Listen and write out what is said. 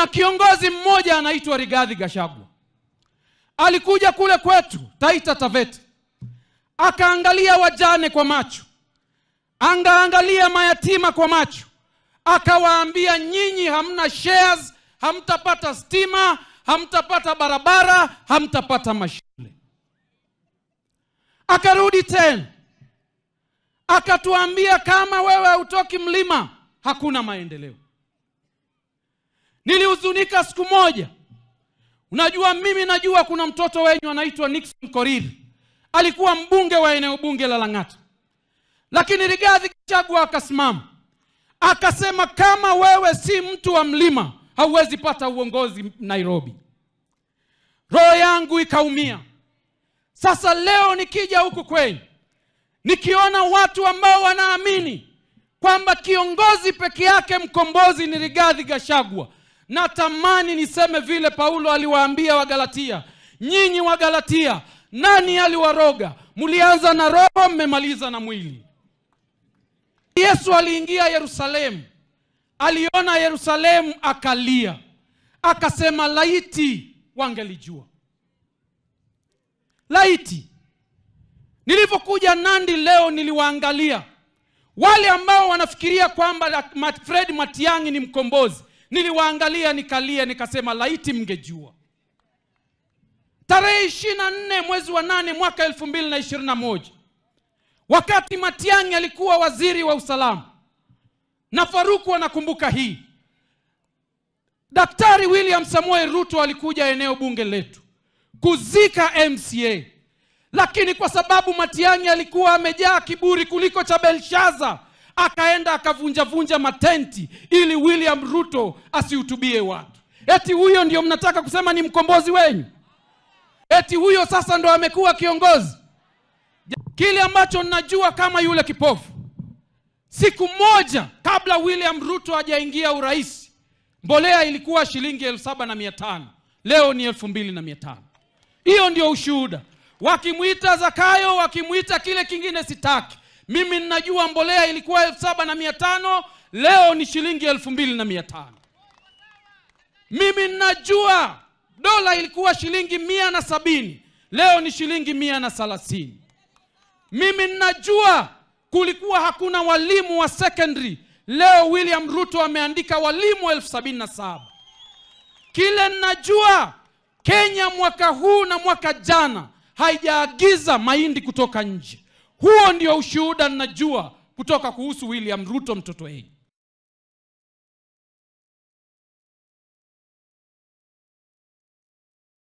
Kuna kiongozi mmoja anaitwa Rigathi Gachagua. Alikuja kule kwetu Taita Taveta. Akaangalia wajane kwa macho. Angaangalia mayatima kwa macho. Akawaambia, nyinyi hamna shares, hamtapata stima, hamtapata barabara, hamtapata mashule. Akarudi tena. Akatuambia, kama wewe utoki mlima, hakuna maendeleo. Nilihuzunika siku moja. Unajua, mimi najua kuna mtoto wenyu anaitwa Nixon Korir. Alikuwa mbunge wa eneo bunge la Lang'ata. Lakini Rigathi Gachagua akasimama. Akasema, kama wewe si mtu wa mlima, hauwezi pata uongozi Nairobi. Roho yangu ikaumia. Sasa leo nikija huku kwenu, nikiona watu ambao wanaamini kwamba kiongozi peke yake mkombozi ni Rigathi Gachagua, natamani niseme vile Paulo aliwaambia Wagalatia, nyinyi Wagalatia, nani aliwaroga? Mlianza na roho, mmemaliza na mwili. Yesu aliingia Yerusalemu. Aliona Yerusalemu akalia. Akasema, laiti wangelijua. Laiti. Nilipokuja Nandi leo niliwaangalia wale ambao wanafikiria kwamba Fred Matiang'i ni mkombozi. Niliwaangalia nikalia, nikasema, laiti mngejua. Tarehe 24 mwezi wa 8 mwaka 2021, wakati Matiang'i alikuwa waziri wa usalama, na Faruku anakumbuka hii, Daktari William Samoei Ruto alikuja eneo bunge letu kuzika MCA. Lakini kwa sababu Matiang'i alikuwa amejaa kiburi kuliko cha Belshaza, akaenda akavunja matenti ili William Ruto asihutubie watu. Eti huyo ndio mnataka kusema ni mkombozi wenyu? Eti huyo sasa ndo amekuwa kiongozi? Kile ambacho ninajua kama yule kipofu, siku moja kabla William Ruto hajaingia urais, mbolea ilikuwa shilingi 7,500. Leo ni 2,500. Hiyo ndio ushuhuda. Wakimuita Zakayo, wakimuita kile kingine sitaki. Mimi ninajua mbolea ilikuwa 7,500, leo ni shilingi 2,500. Mimi ninajua dola ilikuwa shilingi 170, leo ni shilingi 130. Mimi ninajua kulikuwa hakuna walimu wa secondary, leo William Ruto ameandika walimu 77,000. Kile ninajua, Kenya mwaka huu na mwaka jana haijaagiza mahindi kutoka nje. Huo ndio ushuhuda ninajua kutoka kuhusu William Ruto, mtoto wetu.